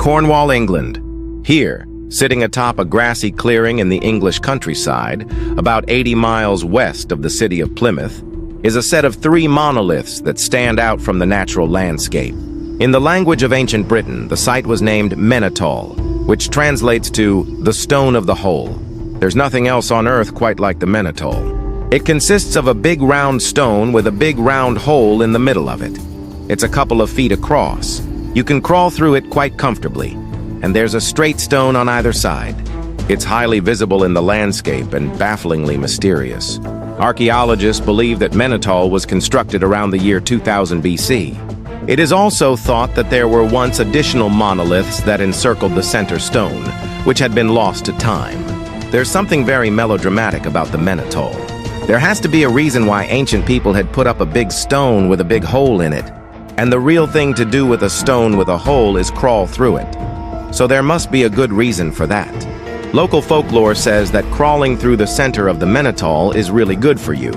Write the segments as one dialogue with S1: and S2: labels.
S1: Cornwall, England. Here, sitting atop a grassy clearing in the English countryside, about 80 miles west of the city of Plymouth, is a set of 3 monoliths that stand out from the natural landscape. In the language of ancient Britain, the site was named Menetol, which translates to the stone of the hole. There's nothing else on Earth quite like the Menetol. It consists of a big round stone with a big round hole in the middle of it. It's a couple of feet across. You can crawl through it quite comfortably, and there's a straight stone on either side. It's highly visible in the landscape and bafflingly mysterious. Archaeologists believe that Menetol was constructed around the year 2000 BC. It is also thought that there were once additional monoliths that encircled the center stone, which had been lost to time. There's something very melodramatic about the Menetol. There has to be a reason why ancient people had put up a big stone with a big hole in it, and the real thing to do with a stone with a hole is crawl through it. So there must be a good reason for that. Local folklore says that crawling through the center of the Menetol is really good for you.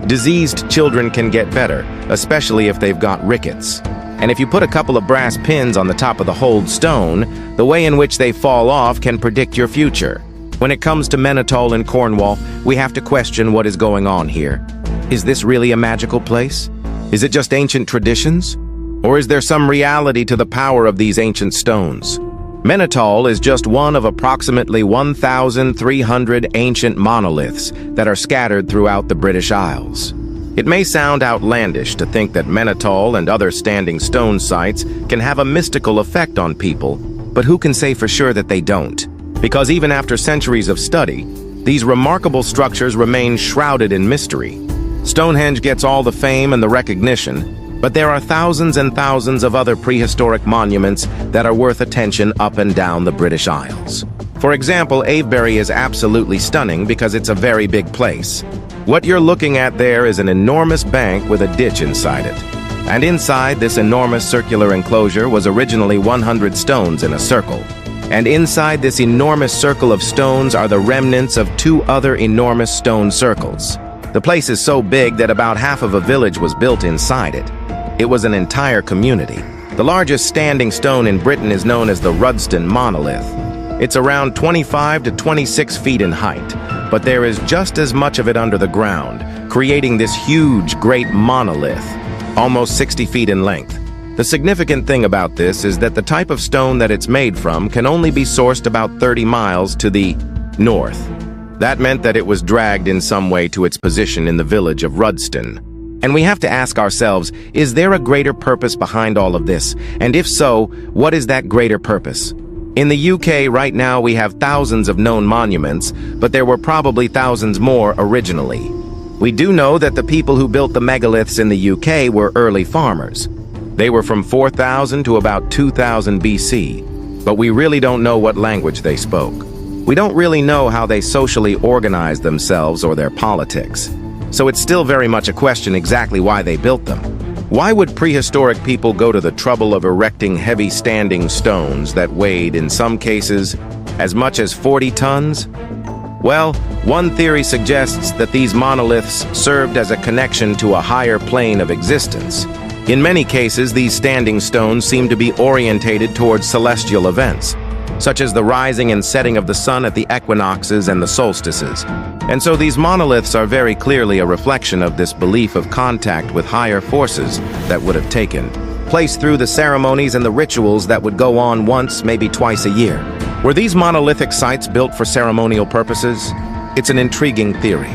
S1: Diseased children can get better, especially if they've got rickets. And if you put a couple of brass pins on the top of the holed stone, the way in which they fall off can predict your future. When it comes to Menetol in Cornwall, we have to question what is going on here. Is this really a magical place? Is it just ancient traditions? Or is there some reality to the power of these ancient stones? Menetol is just one of approximately 1,300 ancient monoliths that are scattered throughout the British Isles. It may sound outlandish to think that Menetol and other standing stone sites can have a mystical effect on people, but who can say for sure that they don't? Because even after centuries of study, these remarkable structures remain shrouded in mystery. Stonehenge gets all the fame and the recognition, but there are thousands and thousands of other prehistoric monuments that are worth attention up and down the British Isles. For example, Avebury is absolutely stunning because it's a very big place. What you're looking at there is an enormous bank with a ditch inside it. And inside this enormous circular enclosure was originally 100 stones in a circle. And inside this enormous circle of stones are the remnants of 2 other enormous stone circles. The place is so big that about half of a village was built inside it. It was an entire community. The largest standing stone in Britain is known as the Rudston monolith. It's around 25 to 26 feet in height, but there is just as much of it under the ground, creating this huge, great monolith, almost 60 feet in length. The significant thing about this is that the type of stone that it's made from can only be sourced about 30 miles to the north. That meant that it was dragged in some way to its position in the village of Rudston. And we have to ask ourselves, is there a greater purpose behind all of this? And if so, what is that greater purpose? In the UK right now we have thousands of known monuments, but there were probably thousands more originally. We do know that the people who built the megaliths in the UK were early farmers. They were from 4000 to about 2000 BC, but we really don't know what language they spoke. We don't really know how they socially organized themselves or their politics. So it's still very much a question exactly why they built them. Why would prehistoric people go to the trouble of erecting heavy standing stones that weighed, in some cases, as much as 40 tons? Well, one theory suggests that these monoliths served as a connection to a higher plane of existence. In many cases, these standing stones seem to be orientated towards celestial events, such as the rising and setting of the sun at the equinoxes and the solstices. And so these monoliths are very clearly a reflection of this belief of contact with higher forces that would have taken place through the ceremonies and the rituals that would go on once, maybe twice a year. Were these monolithic sites built for ceremonial purposes? It's an intriguing theory.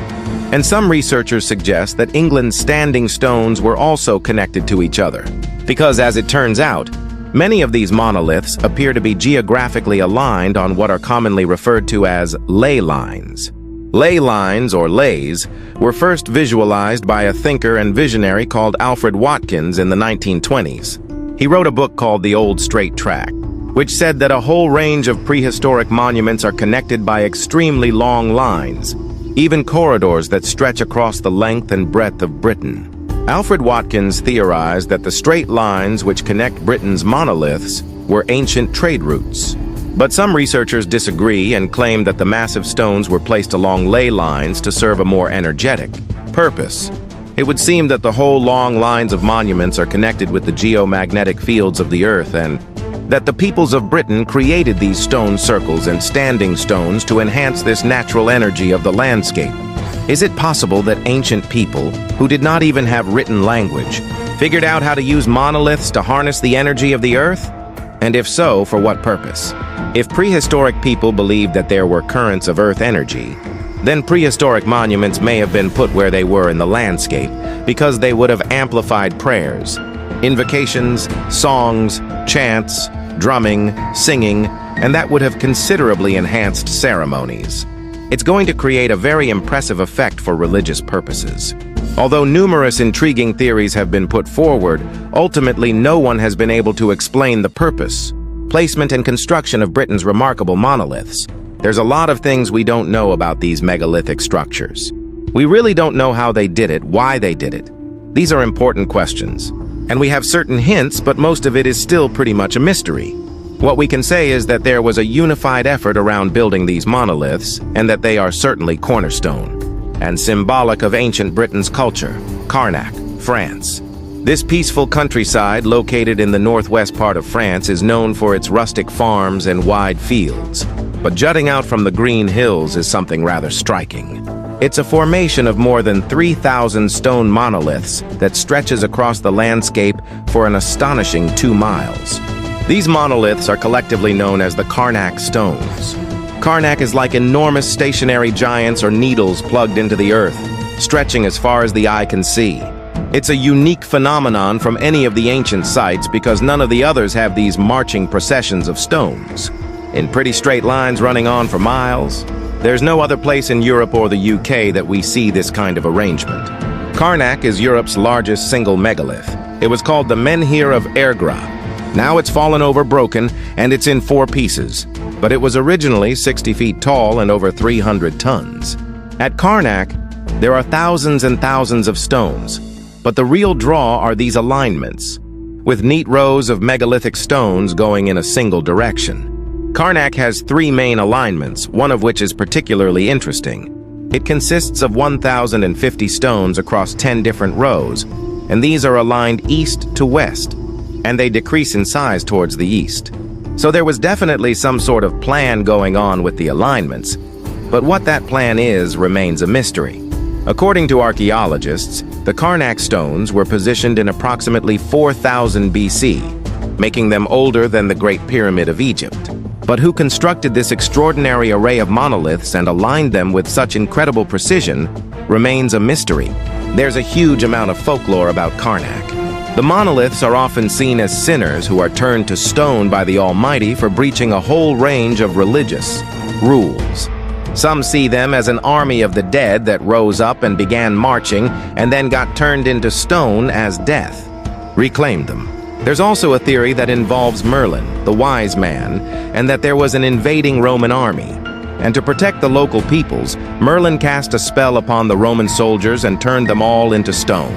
S1: And some researchers suggest that England's standing stones were also connected to each other, because as it turns out, many of these monoliths appear to be geographically aligned on what are commonly referred to as ley lines. Ley lines, or lays, were first visualized by a thinker and visionary called Alfred Watkins in the 1920s. He wrote a book called The Old Straight Track, which said that a whole range of prehistoric monuments are connected by extremely long lines, even corridors that stretch across the length and breadth of Britain. Alfred Watkins theorized that the straight lines which connect Britain's monoliths were ancient trade routes. But some researchers disagree and claim that the massive stones were placed along ley lines to serve a more energetic purpose. It would seem that the whole long lines of monuments are connected with the geomagnetic fields of the Earth, and that the peoples of Britain created these stone circles and standing stones to enhance this natural energy of the landscape. Is it possible that ancient people, who did not even have written language, figured out how to use monoliths to harness the energy of the earth? And if so, for what purpose? If prehistoric people believed that there were currents of earth energy, then prehistoric monuments may have been put where they were in the landscape because they would have amplified prayers, invocations, songs, chants, drumming, singing, and that would have considerably enhanced ceremonies. It's going to create a very impressive effect for religious purposes. Although numerous intriguing theories have been put forward, ultimately no one has been able to explain the purpose, placement, and construction of Britain's remarkable monoliths. There's a lot of things we don't know about these megalithic structures. We really don't know how they did it, why they did it. These are important questions. And we have certain hints, but most of it is still pretty much a mystery. What we can say is that there was a unified effort around building these monoliths, and that they are certainly cornerstone and symbolic of ancient Britain's culture, Carnac, France. This peaceful countryside, located in the northwest part of France, is known for its rustic farms and wide fields. But jutting out from the green hills is something rather striking. It's a formation of more than 3,000 stone monoliths that stretches across the landscape for an astonishing 2 miles. These monoliths are collectively known as the Carnac Stones. Carnac is like enormous stationary giants or needles plugged into the earth, stretching as far as the eye can see. It's a unique phenomenon from any of the ancient sites because none of the others have these marching processions of stones, in pretty straight lines running on for miles. There's no other place in Europe or the UK that we see this kind of arrangement. Carnac is Europe's largest single megalith. It was called the Menhir of Ergra. Now it's fallen over, broken, and it's in 4 pieces. But it was originally 60 feet tall and over 300 tons. At Carnac, there are thousands and thousands of stones, but the real draw are these alignments, with neat rows of megalithic stones going in a single direction. Carnac has 3 main alignments, one of which is particularly interesting. It consists of 1,050 stones across 10 different rows, and these are aligned east to west, and they decrease in size towards the east. So there was definitely some sort of plan going on with the alignments, but what that plan is remains a mystery. According to archaeologists, the Carnac stones were positioned in approximately 4000 BC, making them older than the Great Pyramid of Egypt. But who constructed this extraordinary array of monoliths and aligned them with such incredible precision remains a mystery. There's a huge amount of folklore about Carnac. The monoliths are often seen as sinners who are turned to stone by the Almighty for breaching a whole range of religious rules. Some see them as an army of the dead that rose up and began marching and then got turned into stone as death reclaimed them. There's also a theory that involves Merlin, the wise man, and that there was an invading Roman army. And to protect the local peoples, Merlin cast a spell upon the Roman soldiers and turned them all into stone.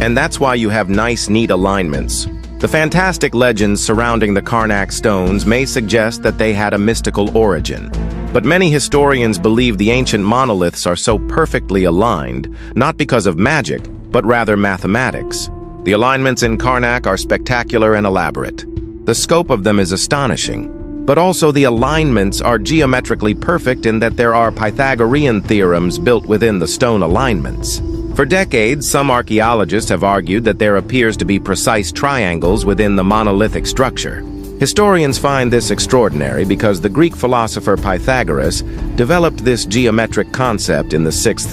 S1: And that's why you have nice, neat alignments. The fantastic legends surrounding the Carnac stones may suggest that they had a mystical origin. But many historians believe the ancient monoliths are so perfectly aligned, not because of magic, but rather mathematics. The alignments in Carnac are spectacular and elaborate. The scope of them is astonishing, but also the alignments are geometrically perfect in that there are Pythagorean theorems built within the stone alignments. For decades, some archaeologists have argued that there appears to be precise triangles within the monolithic structure. Historians find this extraordinary because the Greek philosopher Pythagoras developed this geometric concept in the 6th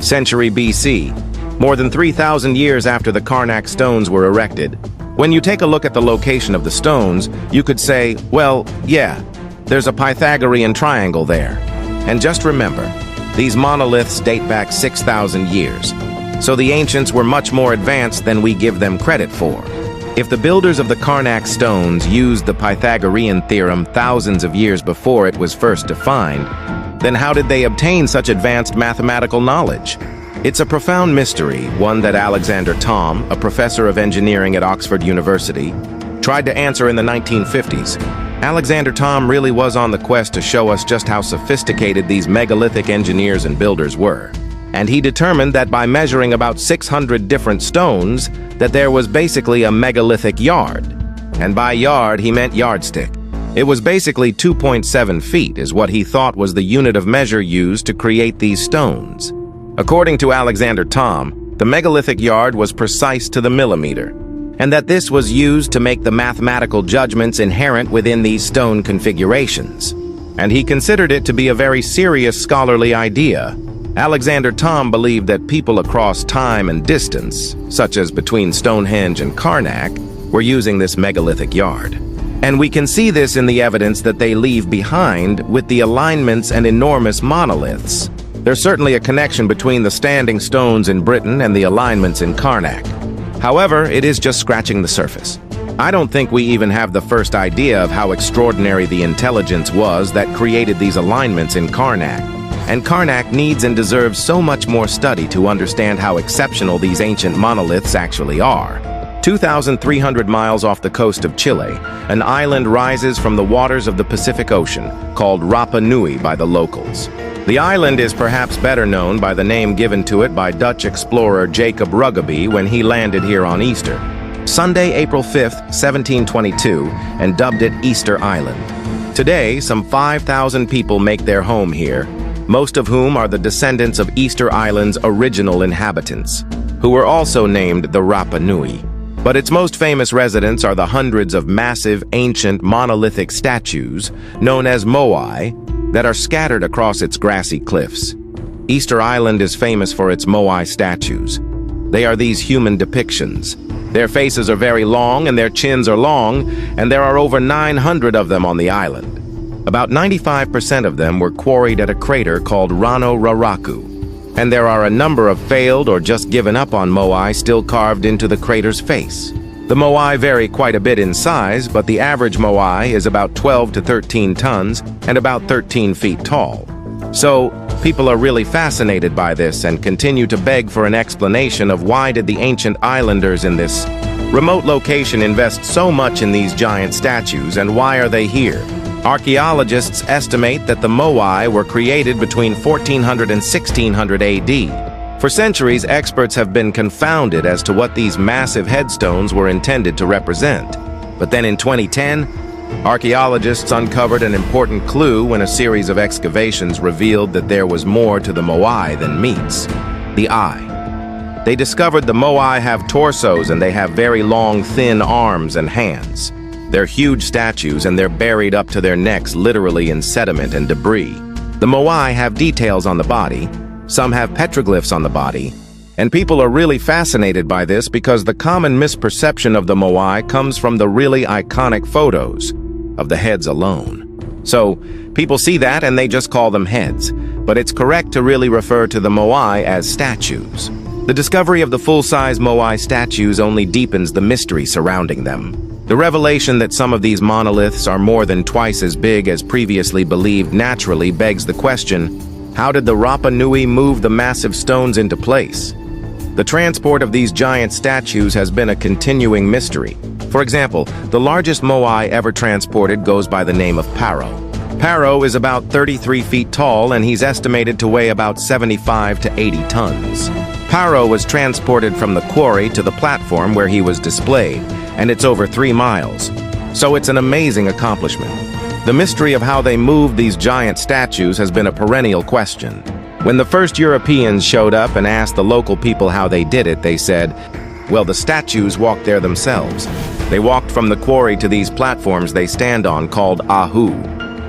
S1: century BC, more than 3,000 years after the Carnac stones were erected. When you take a look at the location of the stones, you could say, well, yeah, there's a Pythagorean triangle there. And just remember, these monoliths date back 6,000 years, so the ancients were much more advanced than we give them credit for. If the builders of the Carnac stones used the Pythagorean theorem thousands of years before it was first defined, then how did they obtain such advanced mathematical knowledge? It's a profound mystery, one that Alexander Thom, a professor of engineering at Oxford University, tried to answer in the 1950s. Alexander Thom really was on the quest to show us just how sophisticated these megalithic engineers and builders were. And he determined that by measuring about 600 different stones, that there was basically a megalithic yard. and by yard he meant yardstick. It was basically 2.7 feet is what he thought was the unit of measure used to create these stones. According to Alexander Thom, the megalithic yard was precise to the millimeter, and that this was used to make the mathematical judgments inherent within these stone configurations. And he considered it to be a very serious scholarly idea. Alexander Thom believed that people across time and distance, such as between Stonehenge and Carnac, were using this megalithic yard. And we can see this in the evidence that they leave behind with the alignments and enormous monoliths. There's certainly a connection between the standing stones in Britain and the alignments in Carnac. However, it is just scratching the surface. I don't think we even have the first idea of how extraordinary the intelligence was that created these alignments in Carnac. And Carnac needs and deserves so much more study to understand how exceptional these ancient monoliths actually are. 2,300 miles off the coast of Chile, an island rises from the waters of the Pacific Ocean, called Rapa Nui by the locals. The island is perhaps better known by the name given to it by Dutch explorer Jacob Ruggaby when he landed here on Easter, Sunday, April 5th, 1722, and dubbed it Easter Island. Today, some 5,000 people make their home here, most of whom are the descendants of Easter Island's original inhabitants, who were also named the Rapa Nui. But its most famous residents are the hundreds of massive, ancient, monolithic statues, known as moai, that are scattered across its grassy cliffs. Easter Island is famous for its moai statues. They are these human depictions. Their faces are very long and their chins are long, and there are over 900 of them on the island. About 95% of them were quarried at a crater called Rano Raraku. And there are a number of failed or just given up on moai still carved into the crater's face. The moai vary quite a bit in size, but the average moai is about 12 to 13 tons and about 13 feet tall. So, people are really fascinated by this and continue to beg for an explanation of why did the ancient islanders in this remote location invest so much in these giant statues, and why are they here? Archaeologists estimate that the moai were created between 1400 and 1600 AD. For centuries, experts have been confounded as to what these massive headstones were intended to represent. But then in 2010, archaeologists uncovered an important clue when a series of excavations revealed that there was more to the moai than meets: the eye. They discovered the moai have torsos and they have very long, thin arms and hands. They're huge statues and they're buried up to their necks literally in sediment and debris. The moai have details on the body, some have petroglyphs on the body, and people are really fascinated by this because the common misperception of the moai comes from the really iconic photos of the heads alone. So, people see that and they just call them heads, but it's correct to really refer to the moai as statues. The discovery of the full-size moai statues only deepens the mystery surrounding them. The revelation that some of these monoliths are more than twice as big as previously believed naturally begs the question, how did the Rapa Nui move the massive stones into place? The transport of these giant statues has been a continuing mystery. For example, the largest moai ever transported goes by the name of Paro. Paro is about 33 feet tall and he's estimated to weigh about 75 to 80 tons. Paro was transported from the quarry to the platform where he was displayed, and it's over 3 miles. So it's an amazing accomplishment. The mystery of how they moved these giant statues has been a perennial question. When the first Europeans showed up and asked the local people how they did it, they said, well, the statues walked there themselves. They walked from the quarry to these platforms they stand on called Ahu.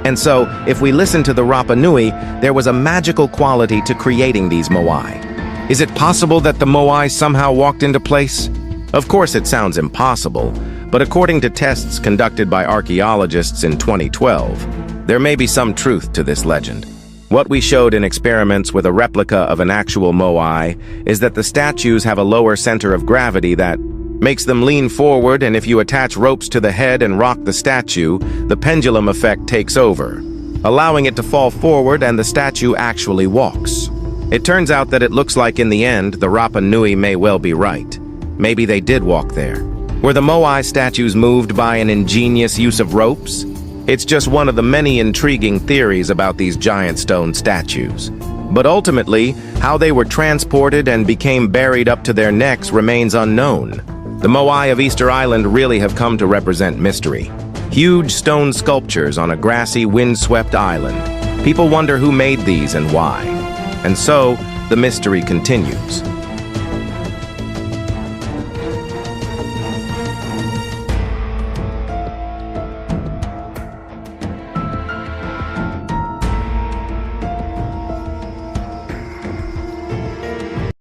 S1: And so, if we listen to the Rapa Nui, there was a magical quality to creating these moai. Is it possible that the moai somehow walked into place? Of course it sounds impossible, but according to tests conducted by archaeologists in 2012, there may be some truth to this legend. What we showed in experiments with a replica of an actual moai is that the statues have a lower center of gravity that makes them lean forward, and if you attach ropes to the head and rock the statue, the pendulum effect takes over, allowing it to fall forward and the statue actually walks. It turns out that it looks like in the end, the Rapa Nui may well be right. Maybe they did walk there. Were the moai statues moved by an ingenious use of ropes? It's just one of the many intriguing theories about these giant stone statues. But ultimately, how they were transported and became buried up to their necks remains unknown. The moai of Easter Island really have come to represent mystery. Huge stone sculptures on a grassy, windswept island. People wonder who made these and why. And so, the mystery continues.